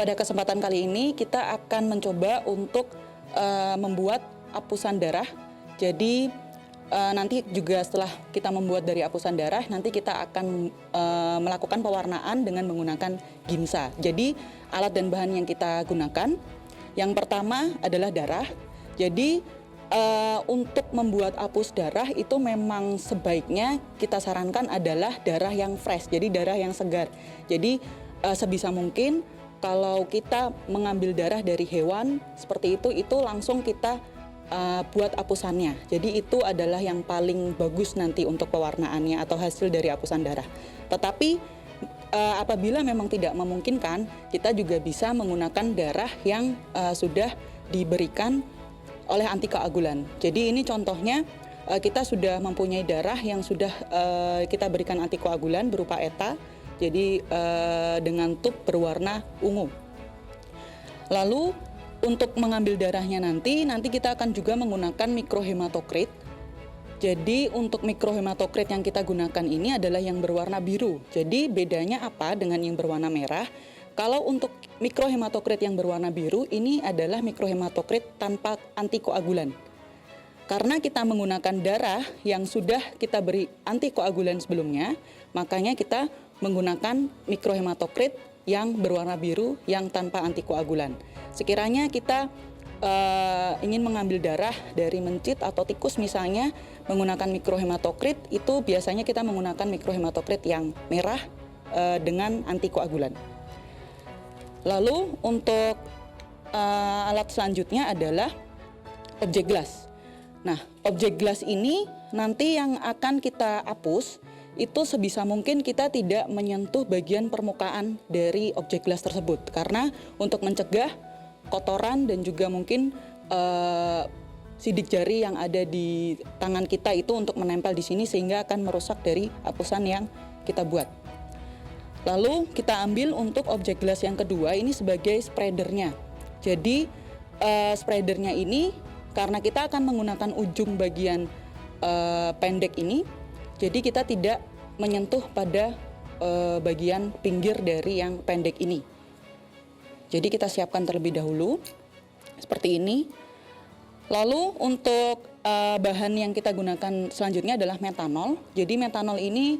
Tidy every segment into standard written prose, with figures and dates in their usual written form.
pada kesempatan kali ini kita akan mencoba untuk membuat apusan darah. Jadi nanti juga setelah kita membuat dari apusan darah, nanti kita akan melakukan pewarnaan dengan menggunakan gimsa. Jadi alat dan bahan yang kita gunakan, yang pertama adalah darah. Jadi untuk membuat apus darah itu memang sebaiknya kita sarankan adalah darah yang fresh, jadi darah yang segar. Jadi sebisa mungkin kalau kita mengambil darah dari hewan seperti itu langsung kita buat apusannya. Jadi itu adalah yang paling bagus nanti untuk pewarnaannya atau hasil dari apusan darah. Tetapi apabila memang tidak memungkinkan, kita juga bisa menggunakan darah yang sudah diberikan oleh antikoagulan. Jadi ini contohnya kita sudah mempunyai darah yang sudah kita berikan antikoagulan berupa ETA, jadi dengan tub berwarna ungu. Lalu untuk mengambil darahnya nanti kita akan juga menggunakan mikrohematokrit. Jadi untuk mikrohematokrit yang kita gunakan ini adalah yang berwarna biru. Jadi bedanya apa dengan yang berwarna merah? Kalau untuk mikrohematokrit yang berwarna biru, ini adalah mikrohematokrit tanpa antikoagulan. Karena kita menggunakan darah yang sudah kita beri antikoagulan sebelumnya, makanya kita menggunakan mikrohematokrit yang berwarna biru yang tanpa antikoagulan. Sekiranya kita ingin mengambil darah dari mencit atau tikus misalnya, menggunakan mikrohematokrit, itu biasanya kita menggunakan mikrohematokrit yang merah dengan antikoagulan. Lalu untuk alat selanjutnya adalah objek gelas. Nah, objek gelas ini nanti yang akan kita hapus itu sebisa mungkin kita tidak menyentuh bagian permukaan dari objek gelas tersebut, karena untuk mencegah kotoran dan juga mungkin sidik jari yang ada di tangan kita itu untuk menempel di sini sehingga akan merusak dari hapusan yang kita buat. Lalu kita ambil untuk objek gelas yang kedua ini sebagai spreadernya. Jadi spreadernya ini karena kita akan menggunakan ujung bagian pendek ini, jadi kita tidak menyentuh pada bagian pinggir dari yang pendek ini. Jadi kita siapkan terlebih dahulu seperti ini. Lalu untuk bahan yang kita gunakan selanjutnya adalah metanol. Jadi metanol ini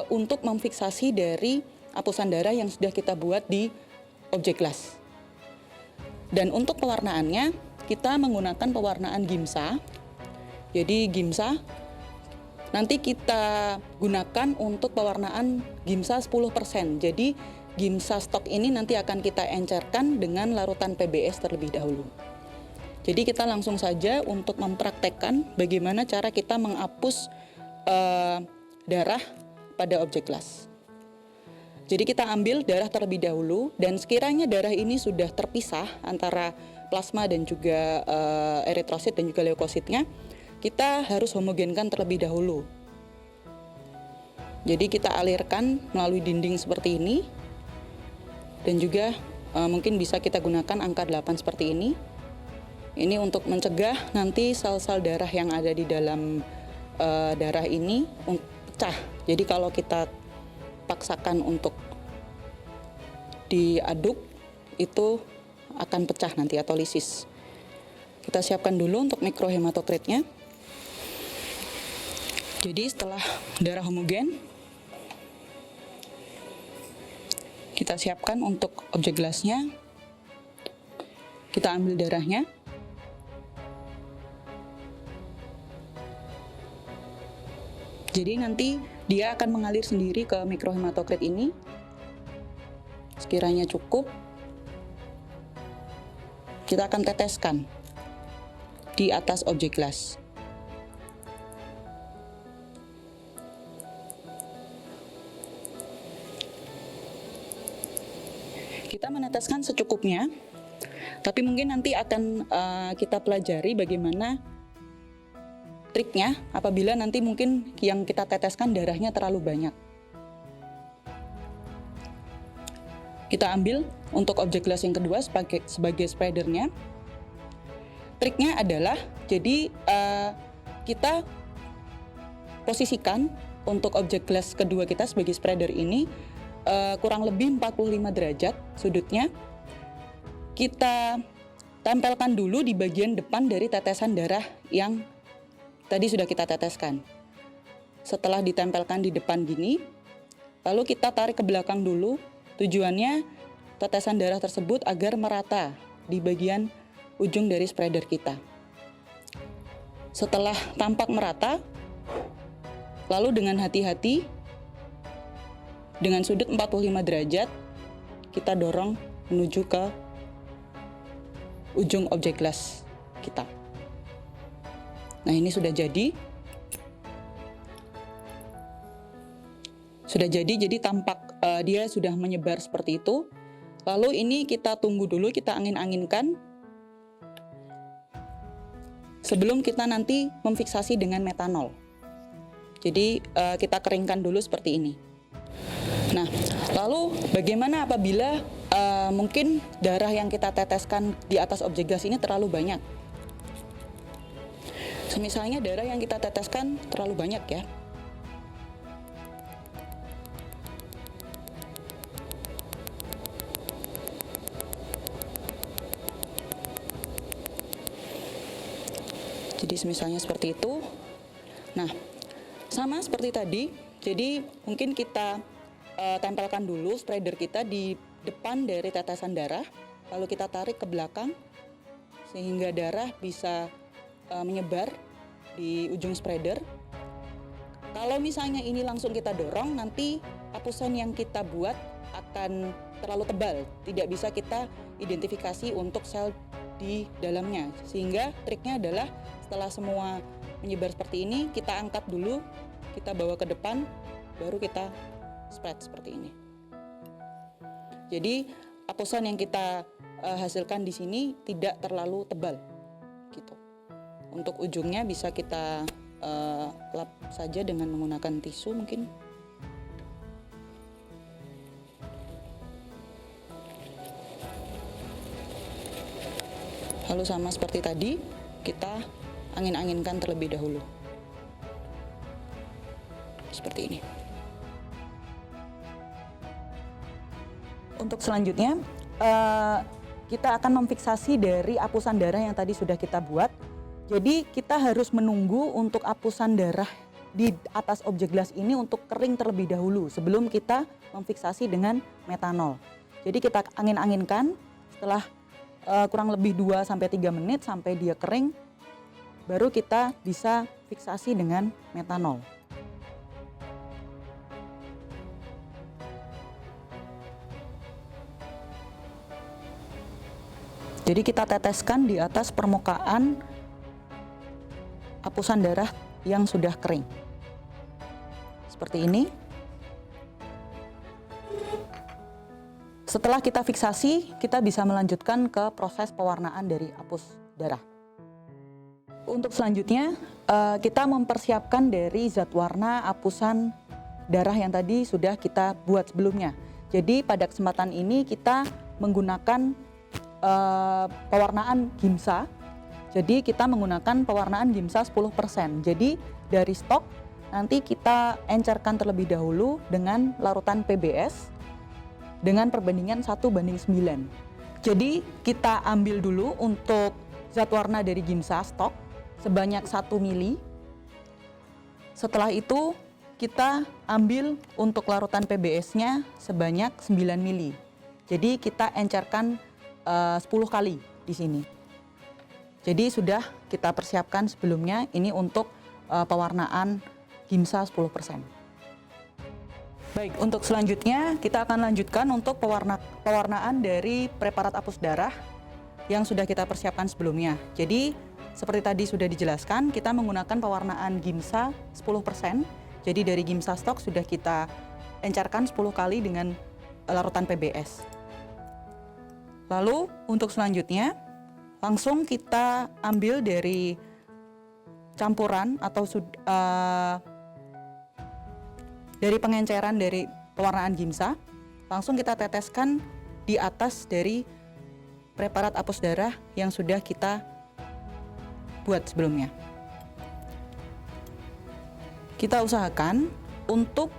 untuk memfiksasi dari apusan darah yang sudah kita buat di objek gelas. Dan untuk pewarnaannya kita menggunakan pewarnaan gimsa. Jadi gimsa nanti kita gunakan untuk pewarnaan gimsa 10%. Jadi gimsa stok ini nanti akan kita encerkan dengan larutan PBS terlebih dahulu. Jadi kita langsung saja untuk mempraktekkan bagaimana cara kita menghapus darah pada objek gelas. Jadi kita ambil darah terlebih dahulu, dan sekiranya darah ini sudah terpisah antara plasma dan juga eritrosit dan juga leukositnya, kita harus homogenkan terlebih dahulu. Jadi kita alirkan melalui dinding seperti ini, dan juga mungkin bisa kita gunakan angka 8 seperti ini. Ini untuk mencegah nanti sel-sel darah yang ada di dalam darah ini pecah. Jadi kalau kita paksakan untuk diaduk, itu akan pecah nanti atau lisis. Kita siapkan dulu untuk mikrohematokritnya. Jadi setelah darah homogen, kita siapkan untuk objek gelasnya. Kita ambil darahnya. Jadi nanti dia akan mengalir sendiri ke mikrohematokrit ini. Sekiranya cukup, kita akan teteskan di atas objek gelas. Kita meneteskan secukupnya, tapi mungkin nanti akan kita pelajari bagaimana triknya apabila nanti mungkin yang kita teteskan darahnya terlalu banyak. Kita ambil untuk objek gelas yang kedua sebagai spreadernya. Triknya adalah, jadi kita posisikan untuk objek gelas kedua kita sebagai spreader ini kurang lebih 45 derajat sudutnya. Kita tempelkan dulu di bagian depan dari tetesan darah yang tadi sudah kita teteskan. Setelah ditempelkan di depan gini, lalu kita tarik ke belakang dulu. Tujuannya tetesan darah tersebut agar merata di bagian ujung dari spreader kita. Setelah tampak merata, lalu dengan hati-hati dengan sudut 45 derajat kita dorong menuju ke ujung objek gelas kita. Nah, ini sudah jadi. Jadi tampak dia sudah menyebar seperti itu. Lalu ini kita tunggu dulu, kita angin-anginkan sebelum kita nanti memfiksasi dengan metanol. Jadi kita keringkan dulu seperti ini. Nah, lalu bagaimana apabila mungkin darah yang kita teteskan di atas objek gas ini terlalu banyak? Misalnya darah yang kita teteskan terlalu banyak ya. Jadi misalnya seperti itu. Nah, sama seperti tadi. Jadi mungkin kita tempelkan dulu spreader kita di depan dari tetesan darah, lalu kita tarik ke belakang sehingga darah bisa menyebar di ujung spreader. Kalau misalnya ini langsung kita dorong, nanti apusan yang kita buat akan terlalu tebal, tidak bisa kita identifikasi untuk sel di dalamnya. Sehingga triknya adalah setelah semua menyebar seperti ini, kita angkat dulu, kita bawa ke depan, baru kita spread seperti ini. Jadi apusan yang kita hasilkan di sini tidak terlalu tebal, gitu. Untuk ujungnya bisa kita lap saja dengan menggunakan tisu mungkin. Lalu sama seperti tadi, kita angin-anginkan terlebih dahulu. Seperti ini. Untuk selanjutnya, kita akan memfiksasi dari apusan darah yang tadi sudah kita buat. Jadi kita harus menunggu untuk apusan darah di atas objek gelas ini untuk kering terlebih dahulu sebelum kita memfiksasi dengan metanol. Jadi kita angin-anginkan setelah kurang lebih 2-3 menit sampai dia kering, baru kita bisa fiksasi dengan metanol. Jadi kita teteskan di atas permukaan apusan darah yang sudah kering. Seperti ini. Setelah kita fiksasi, kita bisa melanjutkan ke proses pewarnaan dari apus darah. Untuk selanjutnya, kita mempersiapkan dari zat warna apusan darah yang tadi sudah kita buat sebelumnya. Jadi pada kesempatan ini kita menggunakan pewarnaan Gimsa. Jadi kita menggunakan pewarnaan Gimsa 10%. Jadi dari stok nanti kita encerkan terlebih dahulu dengan larutan PBS dengan perbandingan 1:9. Jadi kita ambil dulu untuk zat warna dari Gimsa stok sebanyak 1 mili. Setelah itu kita ambil untuk larutan PBS-nya sebanyak 9 mili. Jadi kita encerkan 10 kali di sini. Jadi sudah kita persiapkan sebelumnya ini untuk pewarnaan Gimsa 10%. Baik, untuk selanjutnya kita akan lanjutkan untuk pewarnaan dari preparat apus darah yang sudah kita persiapkan sebelumnya. Jadi seperti tadi sudah dijelaskan, kita menggunakan pewarnaan Gimsa 10%. Jadi dari Gimsa stok sudah kita encerkan 10 kali dengan larutan PBS. Lalu untuk selanjutnya langsung kita ambil dari campuran atau dari pengenceran dari pewarnaan Gimsa, langsung kita teteskan di atas dari preparat apus darah yang sudah kita buat sebelumnya. Kita usahakan untuk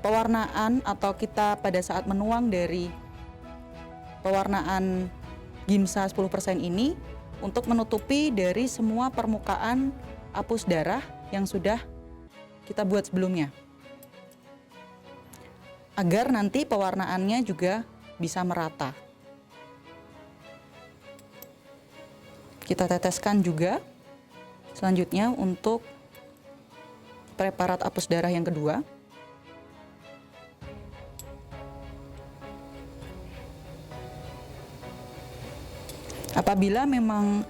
pewarnaan atau kita pada saat menuang dari pewarnaan Gimsa 10% ini untuk menutupi dari semua permukaan apus darah yang sudah kita buat sebelumnya. Agar nanti pewarnaannya juga bisa merata. Kita teteskan juga selanjutnya untuk preparat apus darah yang kedua. Apabila memang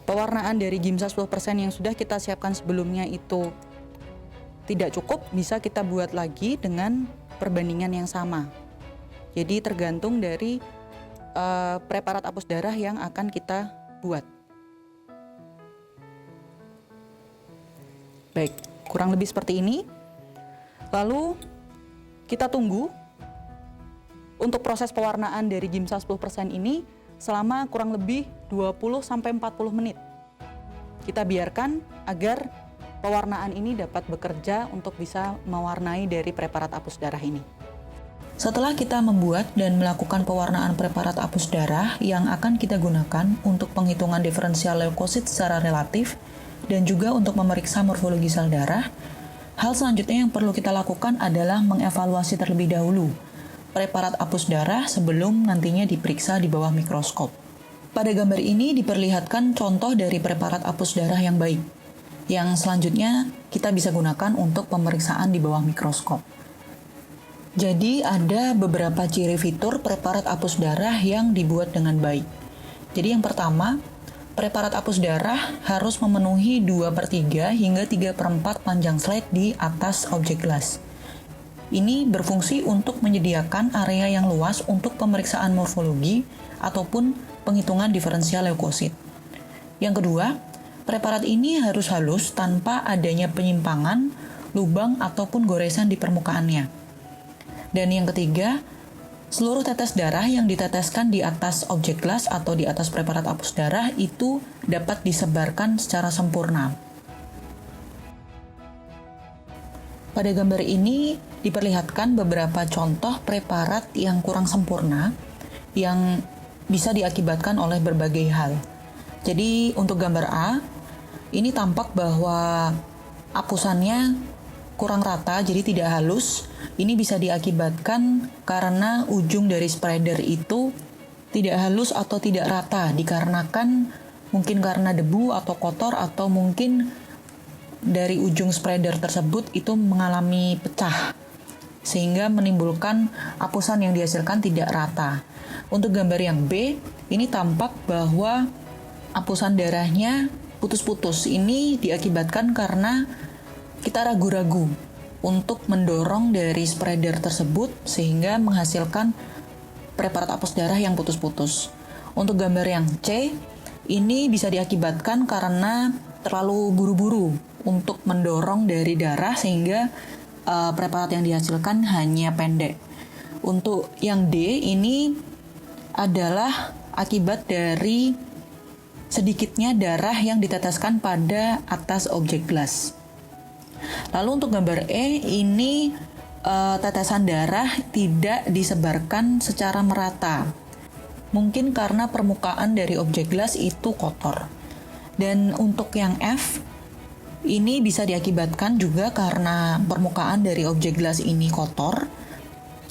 pewarnaan dari Gimsa 10% yang sudah kita siapkan sebelumnya itu tidak cukup, bisa kita buat lagi dengan perbandingan yang sama. Jadi tergantung dari preparat apus darah yang akan kita buat. Baik, kurang lebih seperti ini. Lalu kita tunggu untuk proses pewarnaan dari Gimsa 10% ini selama kurang lebih 20-40 menit. Kita biarkan agar pewarnaan ini dapat bekerja untuk bisa mewarnai dari preparat apus darah ini. Setelah kita membuat dan melakukan pewarnaan preparat apus darah yang akan kita gunakan untuk penghitungan diferensial leukosit secara relatif dan juga untuk memeriksa morfologi sel darah, hal selanjutnya yang perlu kita lakukan adalah mengevaluasi terlebih dahulu preparat apus darah sebelum nantinya diperiksa di bawah mikroskop. Pada gambar ini diperlihatkan contoh dari preparat apus darah yang baik, yang selanjutnya kita bisa gunakan untuk pemeriksaan di bawah mikroskop. Jadi ada beberapa ciri fitur preparat apus darah yang dibuat dengan baik. Jadi yang pertama, preparat apus darah harus memenuhi 2/3 hingga 3/4 panjang slide di atas objek gelas. Ini berfungsi untuk menyediakan area yang luas untuk pemeriksaan morfologi ataupun penghitungan diferensial leukosit. Yang kedua, preparat ini harus halus tanpa adanya penyimpangan, lubang, ataupun goresan di permukaannya. Dan yang ketiga, seluruh tetes darah yang diteteskan di atas objek gelas atau di atas preparat apus darah itu dapat disebarkan secara sempurna. Pada gambar ini diperlihatkan beberapa contoh preparat yang kurang sempurna yang bisa diakibatkan oleh berbagai hal. Jadi untuk gambar A, ini tampak bahwa apusannya kurang rata, jadi tidak halus. Ini bisa diakibatkan karena ujung dari spreader itu tidak halus atau tidak rata, dikarenakan mungkin karena debu atau kotor atau mungkin dari ujung spreader tersebut itu mengalami pecah sehingga menimbulkan apusan yang dihasilkan tidak rata. Untuk gambar yang B, ini tampak bahwa apusan darahnya putus-putus. Ini diakibatkan karena kita ragu-ragu untuk mendorong dari spreader tersebut sehingga menghasilkan preparat apus darah yang putus-putus. Untuk gambar yang C, ini bisa diakibatkan karena terlalu buru-buru untuk mendorong dari darah sehingga preparat yang dihasilkan hanya pendek. Untuk yang D ini adalah akibat dari sedikitnya darah yang diteteskan pada atas objek gelas. Lalu untuk gambar E ini tetesan darah tidak disebarkan secara merata. Mungkin karena permukaan dari objek gelas itu kotor. Dan untuk yang F, ini bisa diakibatkan juga karena permukaan dari objek gelas ini kotor.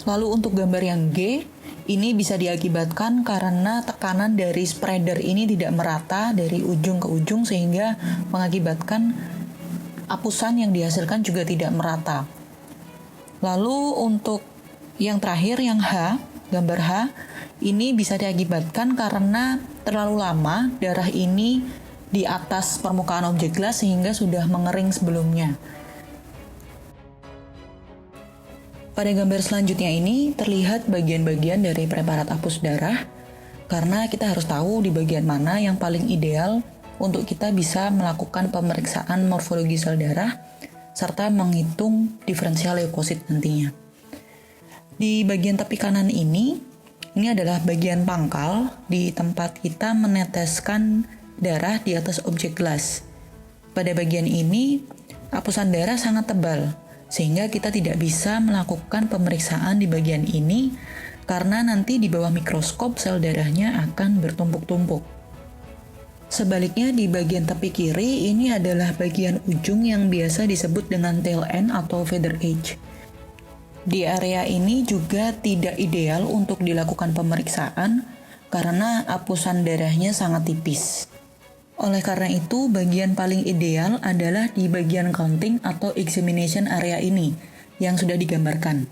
Lalu untuk gambar yang G, ini bisa diakibatkan karena tekanan dari spreader ini tidak merata dari ujung ke ujung sehingga mengakibatkan apusan yang dihasilkan juga tidak merata. Lalu untuk yang terakhir, yang H, gambar H, ini bisa diakibatkan karena terlalu lama darah ini di atas permukaan objek gelas sehingga sudah mengering sebelumnya. Pada gambar selanjutnya ini terlihat bagian-bagian dari preparat apus darah karena kita harus tahu di bagian mana yang paling ideal untuk kita bisa melakukan pemeriksaan morfologi sel darah serta menghitung diferensial leukosit nantinya. Di bagian tepi kanan ini adalah bagian pangkal di tempat kita meneteskan darah di atas objek gelas. Pada bagian ini, apusan darah sangat tebal, Sehingga kita tidak bisa melakukan pemeriksaan di bagian ini karena nanti di bawah mikroskop sel darahnya akan bertumpuk-tumpuk. Sebaliknya di bagian tepi kiri ini adalah bagian ujung yang biasa disebut dengan tail end atau feather edge. Di area ini juga tidak ideal untuk dilakukan pemeriksaan karena apusan darahnya sangat tipis. Oleh karena itu, bagian paling ideal adalah di bagian counting atau examination area ini yang sudah digambarkan.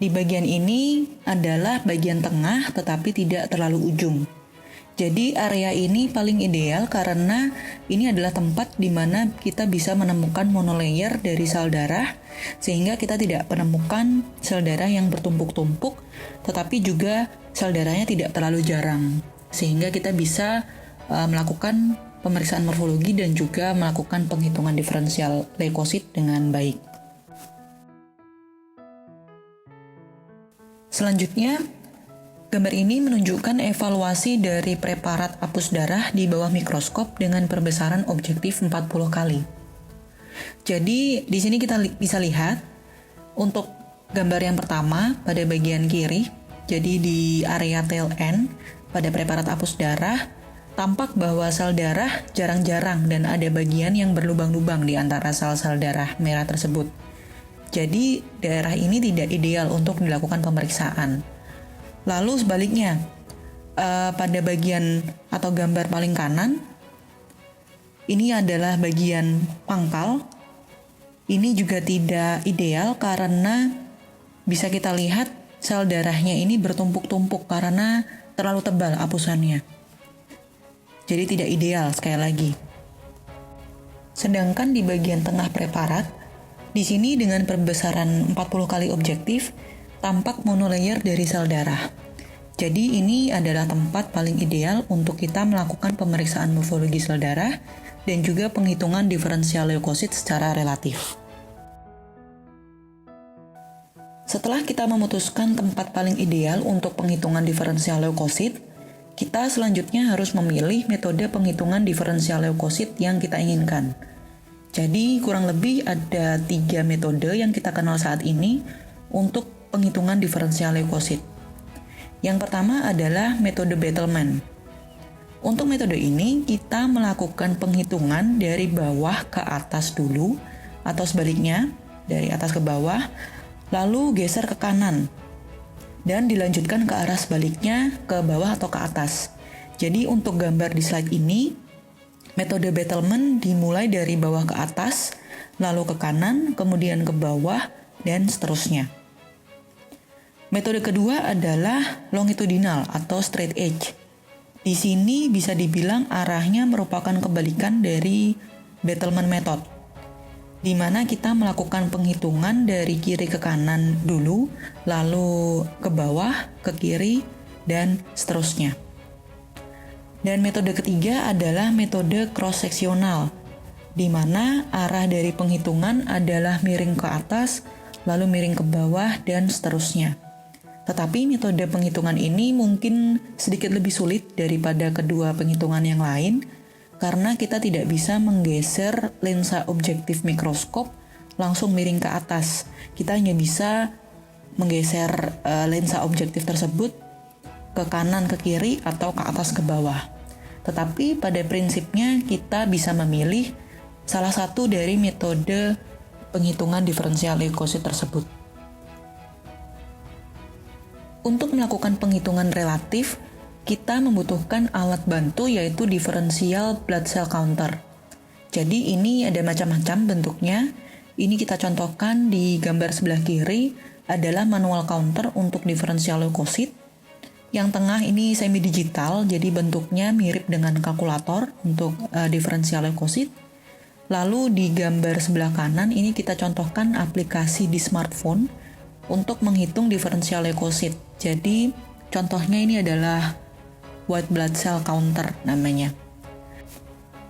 Di bagian ini adalah bagian tengah tetapi tidak terlalu ujung. Jadi area ini paling ideal karena ini adalah tempat di mana kita bisa menemukan monolayer dari sel darah sehingga kita tidak menemukan sel darah yang bertumpuk-tumpuk tetapi juga sel darahnya tidak terlalu jarang sehingga kita bisa melakukan pemeriksaan morfologi dan juga melakukan penghitungan diferensial leukosit dengan baik. Selanjutnya, gambar ini menunjukkan evaluasi dari preparat hapus darah di bawah mikroskop dengan perbesaran objektif 40 kali. Jadi, di sini kita bisa lihat untuk gambar yang pertama pada bagian kiri, jadi di area tail end pada preparat hapus darah, tampak bahwa sel darah jarang-jarang dan ada bagian yang berlubang-lubang di antara sel-sel darah merah tersebut. Jadi, daerah ini tidak ideal untuk dilakukan pemeriksaan. Lalu sebaliknya, pada bagian atau gambar paling kanan, ini adalah bagian pangkal. Ini juga tidak ideal karena bisa kita lihat sel darahnya ini bertumpuk-tumpuk karena terlalu tebal hapusannya. Jadi tidak ideal sekali lagi. Sedangkan di bagian tengah preparat, di sini dengan perbesaran 40 kali objektif, tampak monolayer dari sel darah. Jadi ini adalah tempat paling ideal untuk kita melakukan pemeriksaan morfologi sel darah dan juga penghitungan diferensial leukosit secara relatif. Setelah kita memutuskan tempat paling ideal untuk penghitungan diferensial leukosit, kita selanjutnya harus memilih metode penghitungan diferensial leukosit yang kita inginkan. Jadi kurang lebih ada 3 metode yang kita kenal saat ini untuk penghitungan diferensial leukosit. Yang pertama adalah metode Battleman. Untuk metode ini, kita melakukan penghitungan dari bawah ke atas dulu, atau sebaliknya, dari atas ke bawah, lalu geser ke kanan, dan dilanjutkan ke arah sebaliknya ke bawah atau ke atas. Jadi untuk gambar di slide ini, metode Battleman dimulai dari bawah ke atas, lalu ke kanan, kemudian ke bawah, dan seterusnya. Metode kedua adalah longitudinal atau straight edge. Di sini bisa dibilang arahnya merupakan kebalikan dari Battleman method, di mana kita melakukan penghitungan dari kiri ke kanan dulu, lalu ke bawah, ke kiri, dan seterusnya. Dan metode ketiga adalah metode cross-seksional, di mana arah dari penghitungan adalah miring ke atas, lalu miring ke bawah, dan seterusnya. Tetapi metode penghitungan ini mungkin sedikit lebih sulit daripada kedua penghitungan yang lain, karena kita tidak bisa menggeser lensa objektif mikroskop langsung miring ke atas. Kita hanya bisa menggeser lensa objektif tersebut ke kanan, ke kiri, atau ke atas, ke bawah. Tetapi pada prinsipnya kita bisa memilih salah satu dari metode penghitungan diferensial leukosit tersebut. Untuk melakukan penghitungan relatif, kita membutuhkan alat bantu yaitu differential blood cell counter. Jadi ini ada macam-macam bentuknya. Ini kita contohkan di gambar sebelah kiri adalah manual counter untuk diferensial leukosit. Yang tengah ini semi digital, jadi bentuknya mirip dengan kalkulator untuk diferensial leukosit. Lalu di gambar sebelah kanan ini kita contohkan aplikasi di smartphone untuk menghitung diferensial leukosit. Jadi contohnya ini adalah white blood cell counter namanya.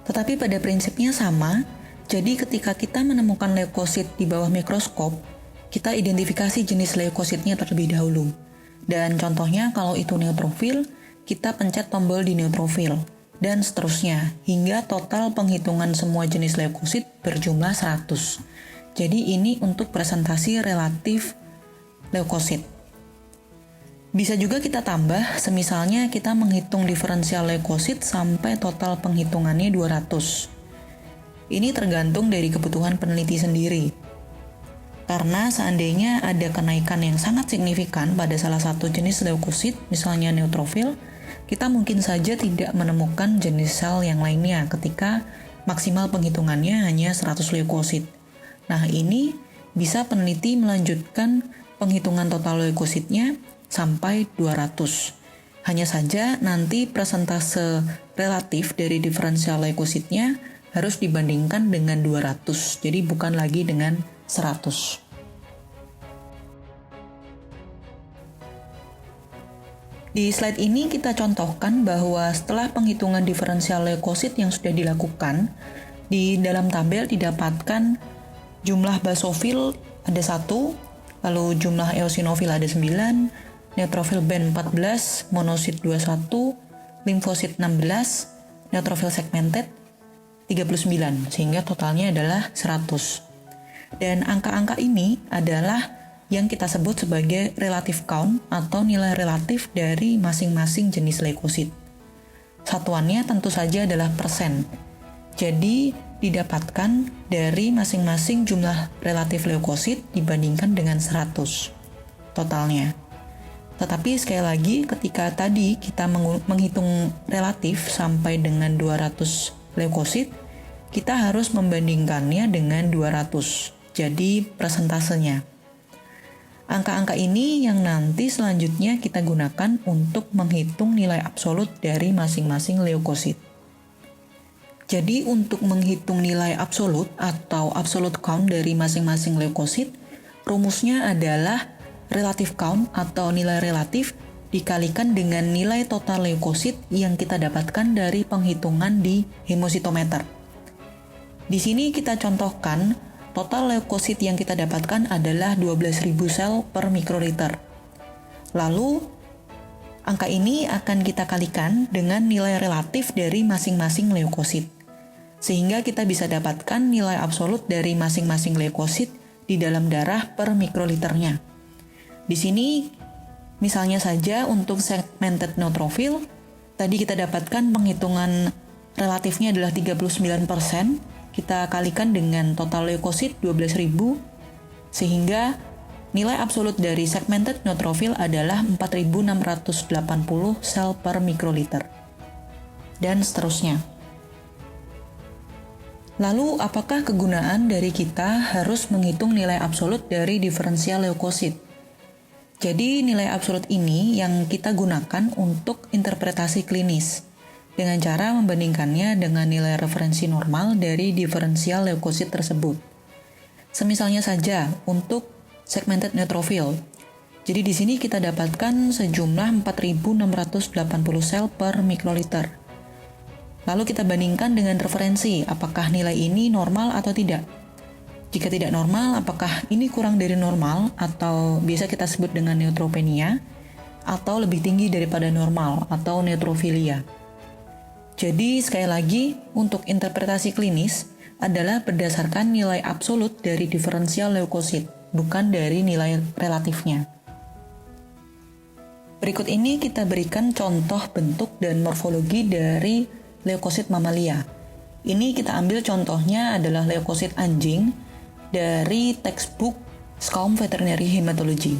Tetapi pada prinsipnya sama. Jadi ketika kita menemukan leukosit di bawah mikroskop, kita identifikasi jenis leukositnya terlebih dahulu. Dan contohnya kalau itu neutrofil, kita pencet tombol di neutrofil, dan seterusnya, hingga total penghitungan semua jenis leukosit berjumlah 100. Jadi ini untuk presentasi relatif leukosit. Bisa juga kita tambah, semisalnya kita menghitung diferensial leukosit sampai total penghitungannya 200. Ini tergantung dari kebutuhan peneliti sendiri. Karena seandainya ada kenaikan yang sangat signifikan pada salah satu jenis leukosit, misalnya neutrofil, kita mungkin saja tidak menemukan jenis sel yang lainnya ketika maksimal penghitungannya hanya 100 leukosit. Nah, ini bisa peneliti melanjutkan penghitungan total leukositnya sampai 200. Hanya saja nanti persentase relatif dari diferensial leukositnya harus dibandingkan dengan 200, jadi bukan lagi dengan 100. Di slide ini kita contohkan bahwa setelah penghitungan diferensial leukosit yang sudah dilakukan, di dalam tabel didapatkan jumlah basofil ada 1, lalu jumlah eosinofil ada 9, neutrofil band 14, monosit 21, limfosit 16, neutrofil segmented 39, sehingga totalnya adalah 100. Dan angka-angka ini adalah yang kita sebut sebagai relative count atau nilai relatif dari masing-masing jenis leukosit. Satuannya tentu saja adalah persen. Jadi, didapatkan dari masing-masing jumlah relatif leukosit dibandingkan dengan 100 totalnya. Tetapi sekali lagi, ketika tadi kita menghitung relatif sampai dengan 200 leukosit, kita harus membandingkannya dengan 200. Jadi, persentasenya. Angka-angka ini yang nanti selanjutnya kita gunakan untuk menghitung nilai absolut dari masing-masing leukosit. Jadi untuk menghitung nilai absolut atau absolute count dari masing-masing leukosit, rumusnya adalah relative count atau nilai relatif dikalikan dengan nilai total leukosit yang kita dapatkan dari penghitungan di hemositometer. Di sini kita contohkan total leukosit yang kita dapatkan adalah 12.000 sel per mikroliter. Lalu, angka ini akan kita kalikan dengan nilai relatif dari masing-masing leukosit. Sehingga kita bisa dapatkan nilai absolut dari masing-masing leukosit di dalam darah per mikroliternya. Di sini, misalnya saja untuk segmented neutrophil, tadi kita dapatkan penghitungan relatifnya adalah 39%, kita kalikan dengan total leukosit 12.000, sehingga nilai absolut dari segmented neutrophil adalah 4.680 sel per mikroliter. Dan seterusnya. Lalu, apakah kegunaan dari kita harus menghitung nilai absolut dari diferensial leukosit? Jadi, nilai absolut ini yang kita gunakan untuk interpretasi klinis, dengan cara membandingkannya dengan nilai referensi normal dari diferensial leukosit tersebut. Semisalnya saja, untuk segmented neutrophil. Jadi di sini kita dapatkan sejumlah 4.680 sel per mikroliter. Lalu kita bandingkan dengan referensi, apakah nilai ini normal atau tidak. Jika tidak normal, apakah ini kurang dari normal atau biasa kita sebut dengan neutropenia, atau lebih tinggi daripada normal atau neutrofilia. Jadi sekali lagi, untuk interpretasi klinis adalah berdasarkan nilai absolut dari diferensial leukosit, bukan dari nilai relatifnya. Berikut ini kita berikan contoh bentuk dan morfologi dari leukosit mamalia. Ini kita ambil contohnya adalah leukosit anjing dari textbook Scum Veterinary Hematology.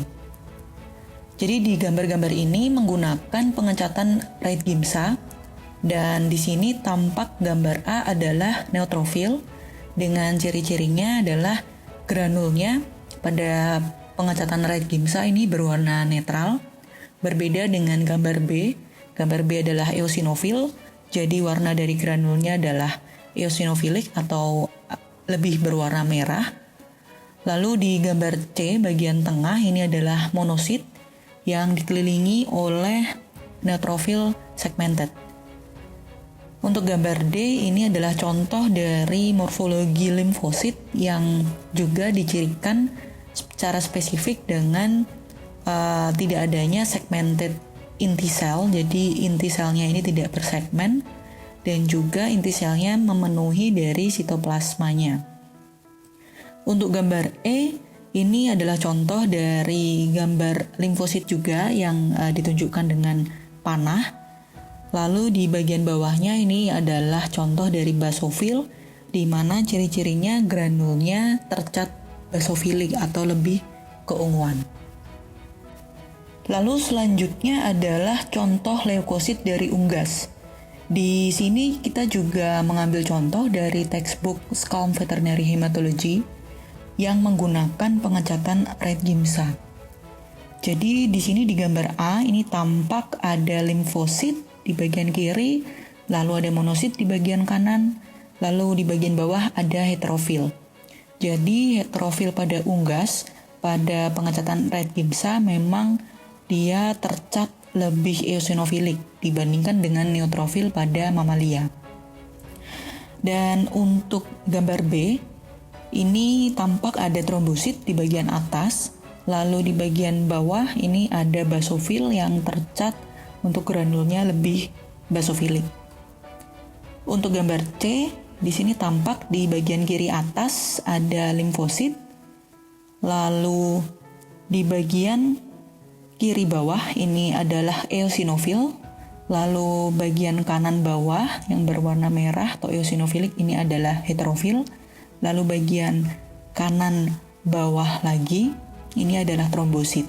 Jadi di gambar-gambar ini menggunakan pengecatan Wright-Giemsa, dan di sini tampak gambar A adalah neutrofil dengan ciri-cirinya adalah granulnya pada pengecatan Wright-Giemsa ini berwarna netral, berbeda dengan gambar B. Gambar B adalah eosinofil, jadi warna dari granulnya adalah eosinofilik atau lebih berwarna merah. Lalu di gambar C bagian tengah ini adalah monosit yang dikelilingi oleh neutrofil segmented. Untuk gambar D ini adalah contoh dari morfologi limfosit yang juga dicirikan secara spesifik dengan tidak adanya segmented inti sel, jadi inti selnya ini tidak bersegmen dan juga inti selnya memenuhi dari sitoplasmanya. Untuk gambar E, ini adalah contoh dari gambar limfosit juga yang ditunjukkan dengan panah. Lalu di bagian bawahnya ini adalah contoh dari basofil, di mana ciri-cirinya granulnya tercat basofilik atau lebih keunguan. Lalu selanjutnya adalah contoh leukosit dari unggas. Di sini kita juga mengambil contoh dari textbook Scalm Veterinary Hematology yang menggunakan pengecatan red gimsa. Jadi di sini di gambar A ini tampak ada limfosit di bagian kiri, lalu ada monosit di bagian kanan, lalu di bagian bawah ada heterofil. Jadi heterofil pada unggas pada pengecatan red gimsa memang dia tercat lebih eosinofilik dibandingkan dengan neutrofil pada mamalia. Dan untuk gambar B, ini tampak ada trombosit di bagian atas, lalu di bagian bawah ini ada basofil yang tercat untuk granulnya lebih basofilik. Untuk gambar C, di sini tampak di bagian kiri atas ada limfosit, lalu di bagian kiri bawah ini adalah eosinofil, lalu bagian kanan bawah yang berwarna merah atau eosinofilik ini adalah heterofil, lalu bagian kanan bawah lagi ini adalah trombosit.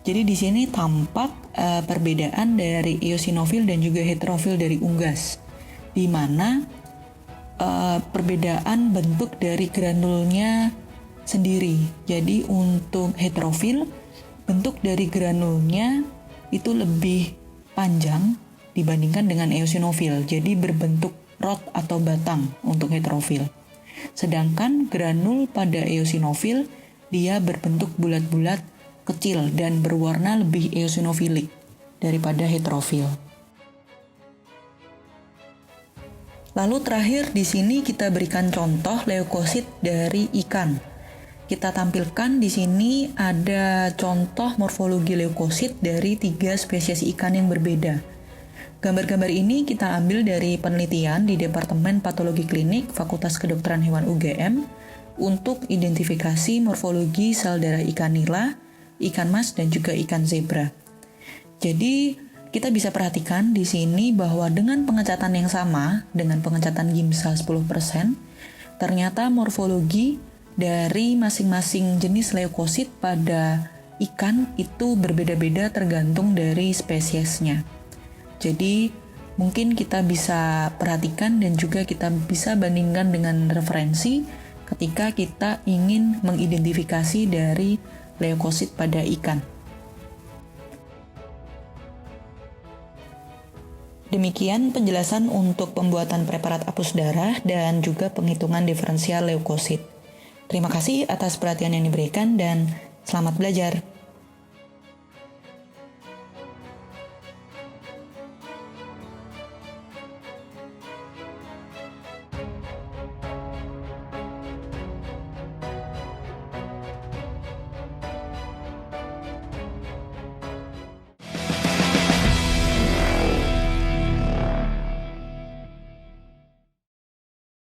Jadi di sini tampak perbedaan dari eosinofil dan juga heterofil dari unggas, di mana perbedaan bentuk dari granulnya sendiri. Jadi untuk heterofil, bentuk dari granulnya itu lebih panjang dibandingkan dengan eosinofil, jadi berbentuk rod atau batang untuk heterofil. Sedangkan granul pada eosinofil dia berbentuk bulat-bulat kecil dan berwarna lebih eosinofilik daripada heterofil. Lalu terakhir di sini kita berikan contoh leukosit dari ikan. Kita tampilkan di sini ada contoh morfologi leukosit dari 3 spesies ikan yang berbeda. Gambar-gambar ini kita ambil dari penelitian di Departemen Patologi Klinik Fakultas Kedokteran Hewan UGM untuk identifikasi morfologi sel darah ikan nila, ikan mas, dan juga ikan zebra. Jadi, kita bisa perhatikan di sini bahwa dengan pengecatan yang sama, dengan pengecatan gimsa 10%, ternyata morfologi dari masing-masing jenis leukosit pada ikan itu berbeda-beda tergantung dari spesiesnya. Jadi mungkin kita bisa perhatikan dan juga kita bisa bandingkan dengan referensi ketika kita ingin mengidentifikasi dari leukosit pada ikan. Demikian penjelasan untuk pembuatan preparat hapus darah dan juga penghitungan diferensial leukosit. Terima kasih atas perhatian yang diberikan dan selamat belajar.